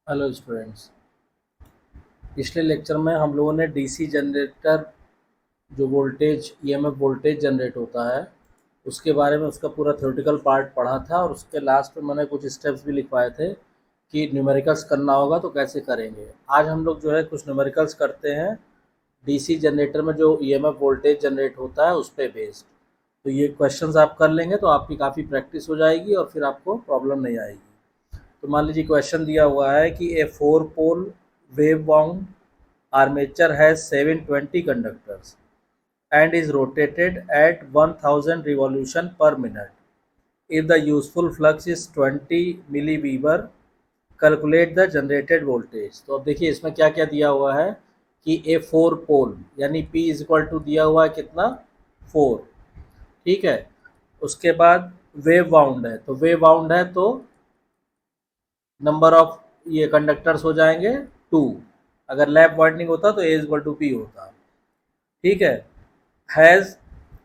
Hello students. पिछले lecture में हम लोगों ने डीसी जनरेटर जो वोल्टेज ईएमएफ वोल्टेज जनरेट होता है उसके बारे में उसका पूरा थ्योरेटिकल पार्ट पढ़ा था और उसके लास्ट में मैंने कुछ स्टेप्स भी लिखवाए थे कि न्यूमेरिकल्स करना होगा तो कैसे करेंगे। आज हम लोग जो है कुछ न्यूमेरिकल्स करते हैं डीसी जनरेटर में जो ईएमएफ वोल्टेज जनरेट होता है उस पर बेस्ड। तो ये क्वेश्चंस आप कर लेंगे तो आपकी काफ़ी प्रैक्टिस हो जाएगी और फिर आपको प्रॉब्लम नहीं आएगी। तो मान लीजिए क्वेश्चन दिया हुआ है कि ए 4 पोल wave wound armature has 720 conductors and is rotated at 1000 revolution per minute. If the useful flux is 20 milliweber, calculate the generated voltage। तो अब देखिए इसमें क्या क्या दिया हुआ है कि ए 4 पोल यानी P इज इक्वल टू दिया हुआ है कितना 4। ठीक है, उसके बाद वेव बाउंड है तो वेव बाउंड है तो नंबर ऑफ ये कंडक्टर्स हो जाएंगे 2। अगर लैप वाइंडिंग होता तो ए इज इक्वल टू पी होता। ठीक है, हैज़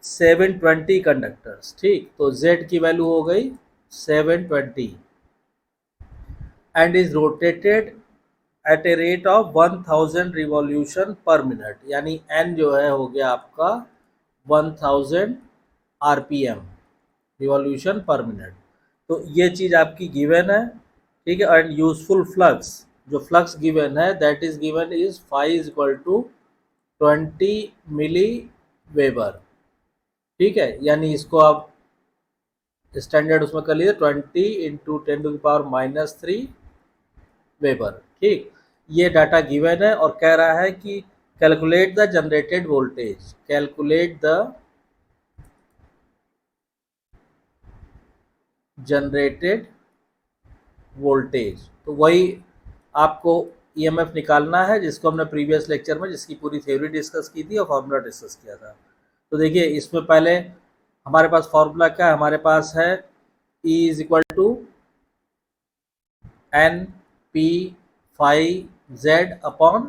720 कंडक्टर्स। ठीक, तो Z की वैल्यू हो गई 720 and is rotated eight a rate of 1000 revolution पर मिनट, यानी N जो है हो गया आपका 1000 RPM रिवॉल्यूशन पर मिनट। तो ये चीज़ आपकी गिवन है। ठीक है, एंड यूजफुल फ्लक्स जो फ्लक्स गिवन है that is given is phi is equal to 20 milli weber. ठीक है, यानी इसको आप स्टैंडर्ड उसमें कर लीजिए 20 इंटू 10⁻³ वेबर। ठीक, ये डाटा गिवन है और कह रहा है कि calculate the generated voltage, calculate the generated voltage. तो वही आपको ईएमएफ निकालना है जिसको हमने प्रीवियस लेक्चर में जिसकी पूरी थ्योरी डिस्कस की थी और फॉर्मूला डिस्कस किया था। तो देखिए इसमें पहले हमारे पास फॉर्मूला क्या है, हमारे पास है E is equal to N P five Z upon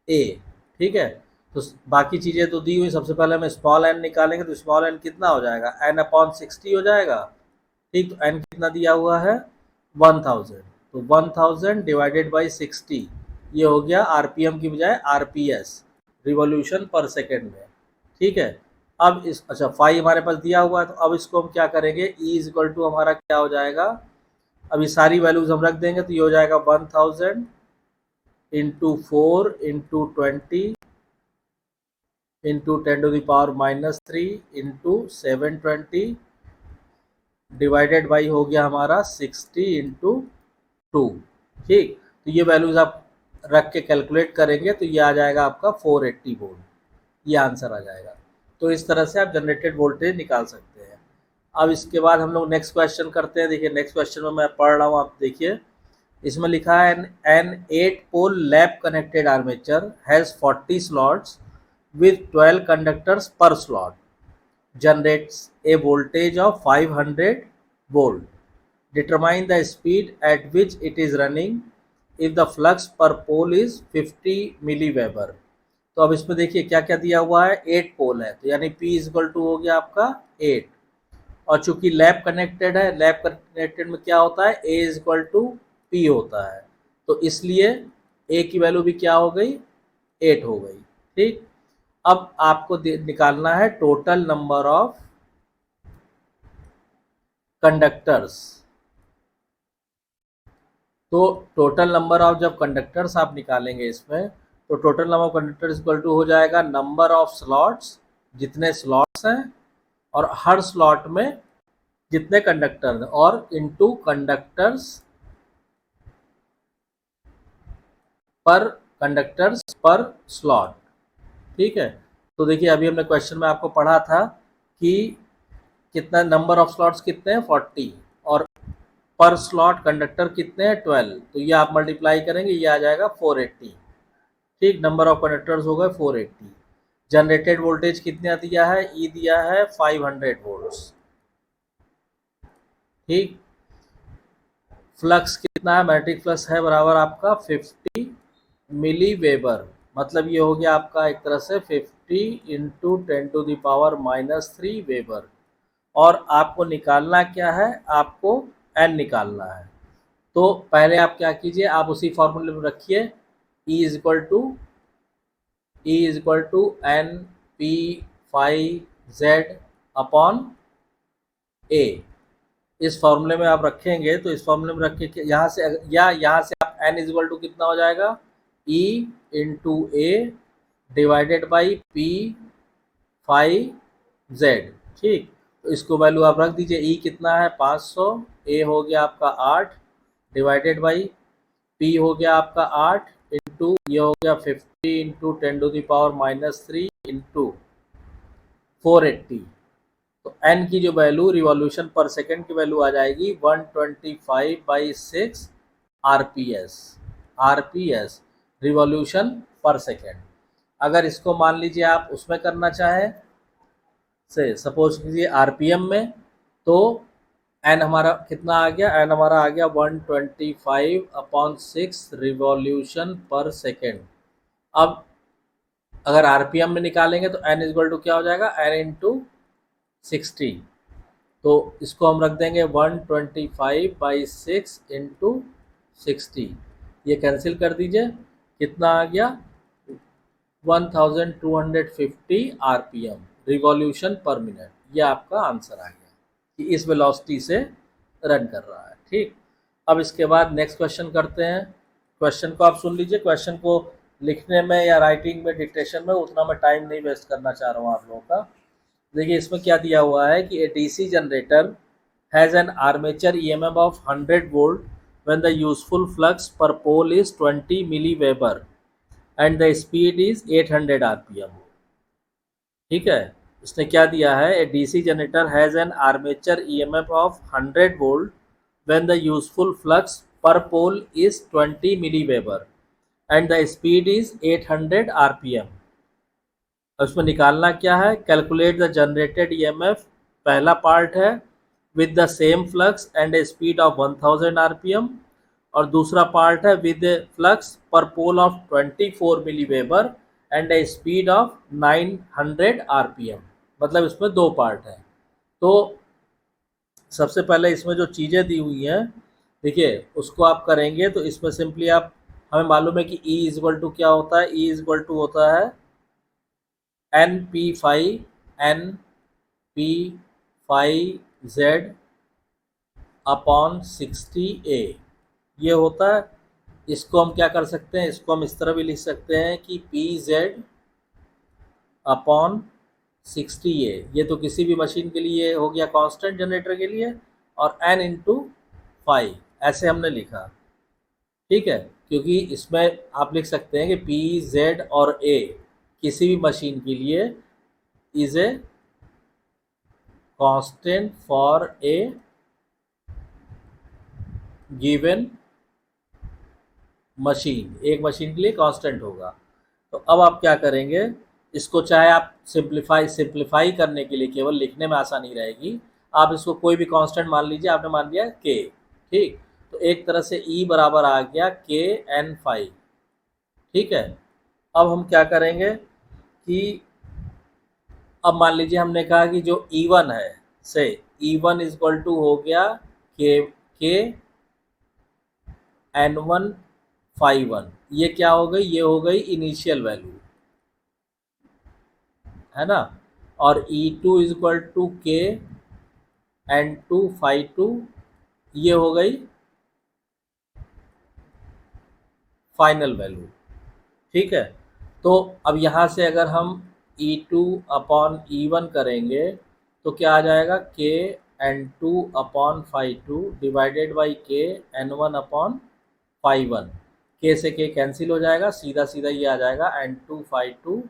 A. ठीक है, तो बाकी चीज़ें तो दी हुई, सबसे पहले हम स्मॉल एन निकालेंगे तो स्मॉल एन कितना हो जाएगा एन अपॉन 60 हो जाएगा। ठीक, तो एन कितना दिया हुआ है 1000, तो 1000 डिवाइडेड बाई 60 ये हो गया आरपीएम की बजाय आरपीएस रिवॉल्यूशन पर सेकेंड में। ठीक है, अब इस अच्छा फाइव हमारे पास दिया हुआ है तो अब इसको हम क्या करेंगे ई इज इक्वल टू हमारा क्या हो जाएगा, अभी सारी वैल्यूज हम रख देंगे तो ये हो जाएगा 1000 into 4 into 20 into 10⁻³ into 720 divided by हो गया हमारा 60 इंटू 2। ठीक, तो ये वैल्यूज आप रख के कैलकुलेट करेंगे तो ये आ जाएगा आपका 480 वोल्ट, ये आंसर आ जाएगा। तो इस तरह से आप जनरेटेड वोल्टेज निकाल सकते हैं। अब इसके बाद हम लोग नेक्स्ट क्वेश्चन करते हैं। देखिए नेक्स्ट क्वेश्चन में मैं पढ़ रहा हूँ, आप देखिए इसमें लिखा है an 8 pole lap connected armature has 40 slots with 12 conductors per slot generates a voltage of 500 volt. Determine the speed at which it is running if the flux per pole is 50 milliweber। तो अब इसमें देखिए क्या क्या दिया हुआ है, 8 पोल है तो यानी P इज इक्वल टू हो गया आपका 8। और चूंकि लैप कनेक्टेड है, लैप कनेक्टेड में क्या होता है A is equal to P होता है, तो इसलिए A की वैल्यू भी क्या हो गई 8 हो गई। ठीक, अब आपको निकालना है टोटल नंबर ऑफ कंडक्टर्स। तो टोटल नंबर ऑफ जब कंडक्टर्स आप निकालेंगे इसमें तो total number of conductors equal to हो जाएगा नंबर ऑफ स्लॉट्स, जितने स्लॉट्स हैं और हर स्लॉट में जितने कंडक्टर हैं, और इनटू कंडक्टर्स पर स्लॉट। ठीक है, तो देखिए अभी हमने क्वेश्चन में आपको पढ़ा था कि कितना नंबर ऑफ स्लॉट्स कितने हैं 40 और पर स्लॉट कंडक्टर कितने हैं 12, तो ये आप मल्टीप्लाई करेंगे ये आ जाएगा 480। ठीक, नंबर ऑफ कंडक्टर्स हो गए 480। जनरेटेड वोल्टेज कितना दिया है, ई दिया है 500 वोल्ट्स। ठीक, फ्लक्स कितना है, मैग्नेटिक फ्लक्स है बराबर आपका 50 मिली वेबर, मतलब ये हो गया आपका एक तरह से 50 इंटू 10⁻³ वेबर। और आपको निकालना क्या है, आपको एन निकालना है। तो पहले आप क्या कीजिए, आप उसी फॉर्मूले में रखिए E is equal to N P five Z upon A. इस फॉर्मूले में आप रखेंगे तो इस फॉर्मूले में रख के यहाँ से, या यहाँ से आप n इज इक्वल टू कितना हो जाएगा, E into A divided by P five Z. ठीक, तो इसको वैल्यू आप रख दीजिए। E कितना है 500, ए हो गया आपका 8 डिवाइडेड बाई पी हो गया आपका 8 इंटू ये हो गया 50 इंटू 10⁻³ इंटू 480। तो n की जो वैल्यू रिवॉल्यूशन पर सेकंड की वैल्यू आ जाएगी 125/6 आरपीएस रिवॉल्यूशन पर सेकंड। अगर इसको मान लीजिए आप उसमें करना चाहें, से सपोज कीजिए आरपीएम में, तो एन हमारा कितना आ गया, एन हमारा आ गया 125/6 रिवॉल्यूशन पर सेकेंड। अब अगर आरपीएम में निकालेंगे तो एन इक्वल टू क्या हो जाएगा, एन इंटू 60। तो इसको हम रख देंगे 125/6 इंटू 60। ये कैंसिल कर दीजिए, कितना आ गया 1250 आरपीएम रिवॉल्यूशन पर मिनट। ये आपका आंसर आ गया कि इस वेलोसिटी से रन कर रहा है। ठीक, अब इसके बाद नेक्स्ट क्वेश्चन करते हैं। क्वेश्चन को आप सुन लीजिए। क्वेश्चन को लिखने में या राइटिंग में, डिक्टेशन में उतना मैं टाइम नहीं वेस्ट करना चाह रहा हूँ आप लोगों का। देखिए इसमें क्या दिया हुआ है कि a DC generator has an armature EMF of 100 volt when the useful flux per pole is 20 milli weber and the speed is 800 RPM. ठीक है, इसने क्या दिया है, a DC generator has an armature EMF of 100 volt when the useful flux per pole is 20 milli weber and the speed is 800 RPM. उसमें निकालना क्या है, कैलकुलेट द जनरेटेड ईएमएफ पहला पार्ट है with the same flux and a speed of 1000 RPM, और दूसरा part है with flux per pole of 24 milli weber and a speed of 900 RPM. मतलब इसमें दो पार्ट हैं। तो सबसे पहले इसमें जो चीज़ें दी हुई हैं, देखिए उसको आप करेंगे तो इसमें सिंपली आप, हमें मालूम है कि E इक्वल टू क्या होता है, E इक्वल टू होता है NP5Z अपॉन 60A। ये होता है। इसको हम क्या कर सकते हैं, इसको हम इस तरह भी लिख सकते हैं कि PZ अपॉन 60A। ये तो किसी भी मशीन के लिए हो गया कांस्टेंट जनरेटर के लिए, और N इंटू 5 ऐसे हमने लिखा। ठीक है, क्योंकि इसमें आप लिख सकते हैं कि PZ और A किसी भी मशीन के लिए is a constant for a given machine. एक मशीन के लिए कांस्टेंट होगा। तो अब आप क्या करेंगे, इसको चाहे आप सिंप्लीफाई करने के लिए केवल लिखने में आसानी रहेगी, आप इसको कोई भी कांस्टेंट मान लीजिए। आपने मान लिया के। ठीक, तो एक तरह से E बराबर आ गया KN5। ठीक है, अब हम क्या करेंगे कि अब मान लीजिए हमने कहा कि जो E1 है, से E1 इक्वल टू हो गया के N1 ये क्या हो गई, ये हो गई इनिशियल वैल्यू, है ना। और E2 इक्वल टू के N2 ये हो गई फाइनल वैल्यू। ठीक है, तो अब यहाँ से अगर हम E2 अपॉन E1 करेंगे तो क्या आ जाएगा, के N2 अपॉन 5 डिवाइडेड बाई के N1 अपॉन 5 के से के कैंसिल हो जाएगा, सीधा सीधा ये आ जाएगा N2 5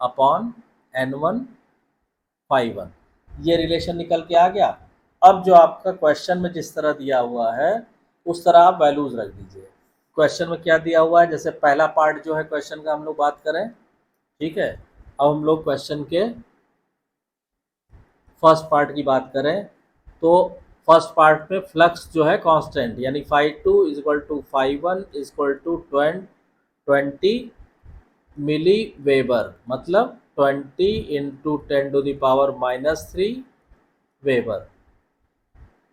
अपॉन N1 5। ये रिलेशन निकल के आ गया। अब जो आपका क्वेश्चन में जिस तरह दिया हुआ है उस तरह आप वैल्यूज रख दीजिए। क्वेश्चन में क्या दिया हुआ है, जैसे पहला पार्ट जो है क्वेश्चन का हम लोग बात करें। ठीक है, अब हम लोग क्वेश्चन के फर्स्ट पार्ट की बात करें तो फर्स्ट पार्ट में फ्लक्स जो है कांस्टेंट, यानी 5 equal to 5 equal to 20 milli weber, मतलब 20 इंटू 10⁻³ वेबर।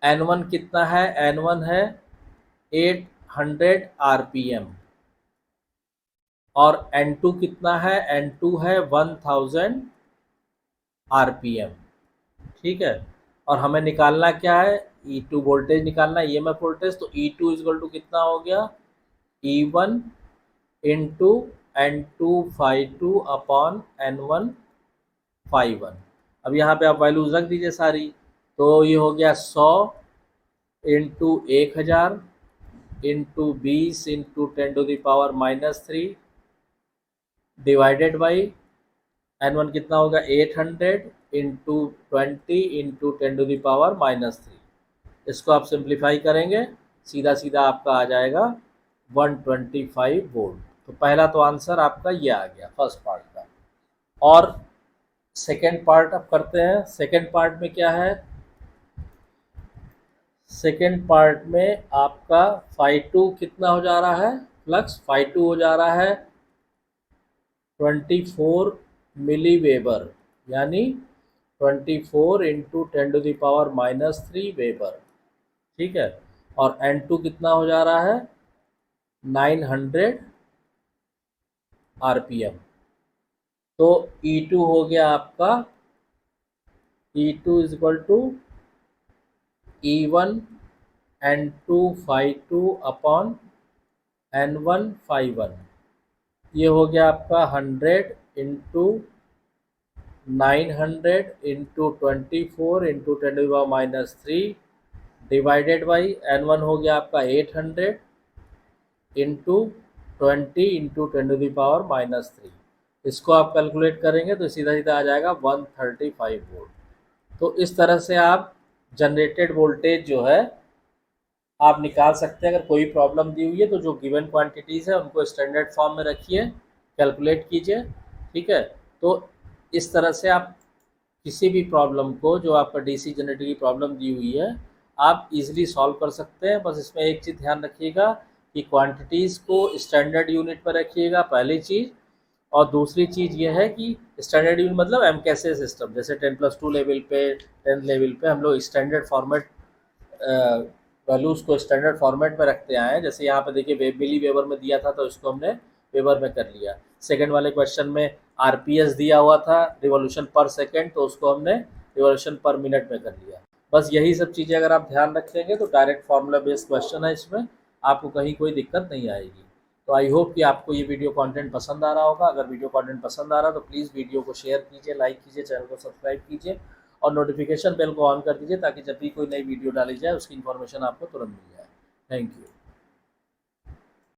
N1 कितना है, N1 है 800 RPM और N2 कितना है, N2 है 1000 RPM। ठीक है, और हमें निकालना क्या है, E2 वोल्टेज निकालना है, EMF वोल्टेज। तो E2 इक्वल टू कितना हो गया, E1 into N2 φ2 upon N1 φ1। अब यहाँ पे आप वैल्यूज रख दीजिए सारी। तो ये हो गया 100 into 1000 into 20 into 10⁻³ divided by N1 कितना होगा 800 इंटू 20 इंटू 10⁻³ इसको आप सिंप्लीफाई करेंगे, सीधा सीधा आपका आ जाएगा 125 वोल्ट। तो पहला तो आंसर आपका ये आ गया फर्स्ट पार्ट का। और सेकेंड पार्ट अब करते हैं। सेकेंड पार्ट में क्या है, सेकेंड पार्ट में आपका φ2 कितना हो जा रहा है, फ्लक्स φ2 हो जा रहा है 24 मिली वेबर, यानी 24 इंटू 10⁻³ वेबर। ठीक है, और N2 कितना हो जा रहा है 900 RPM। तो E2 हो गया आपका, E2 is equal to E1 N2 φ2 upon N1 φ1। ये हो गया आपका 100 into 900 into 24 into 10⁻³ divided by N1 हो गया आपका 800 इंटू 20 इंटू 10⁻³ इसको आप कैलकुलेट करेंगे तो सीधा सीधा आ जाएगा 135 वोल्ट। तो इस तरह से आप जनरेटेड वोल्टेज जो है आप निकाल सकते हैं। अगर कोई प्रॉब्लम दी हुई है तो जो गिवन क्वांटिटीज़ है उनको स्टैंडर्ड फॉर्म में रखिए, कैलकुलेट कीजिए। ठीक है, तो इस तरह से आप किसी भी प्रॉब्लम को, जो आपका डीसी जनरेटर की प्रॉब्लम दी हुई है, आप इजीली सॉल्व कर सकते हैं। बस इसमें एक चीज़ ध्यान रखिएगा कि क्वांटिटीज़ को स्टैंडर्ड यूनिट पर रखिएगा, पहली चीज़। और दूसरी चीज़ ये है कि स्टैंडर्ड यूनिट मतलब MKS सिस्टम, जैसे 10+2 लेवल पे, 10 लेवल पे हम लोग स्टैंडर्ड फॉर्मेट वैल्यूज़ को स्टैंडर्ड फॉर्मेट में रखते आए हैं। जैसे यहाँ पे देखिए मिली वेबर में दिया था तो इसको हमने वेबर में कर लिया। सेकंड वाले क्वेश्चन में RPS दिया हुआ था, रिवॉल्यूशन पर सेकंड, तो उसको हमने रिवॉल्यूशन पर मिनट में कर लिया। बस यही सब चीज़ें अगर आप ध्यान रखेंगे तो डायरेक्ट फार्मूला बेस्ड क्वेश्चन है, इसमें आपको कहीं कोई दिक्कत नहीं आएगी। तो आई होप कि आपको ये वीडियो कंटेंट पसंद आ रहा होगा। अगर वीडियो कंटेंट पसंद आ रहा है तो प्लीज़ वीडियो को शेयर कीजिए, लाइक कीजिए, चैनल को सब्सक्राइब कीजिए और नोटिफिकेशन बेल को ऑन कर दीजिए ताकि जब भी कोई नई वीडियो डाली जाए उसकी इन्फॉर्मेशन आपको तुरंत मिल जाए। Thank you.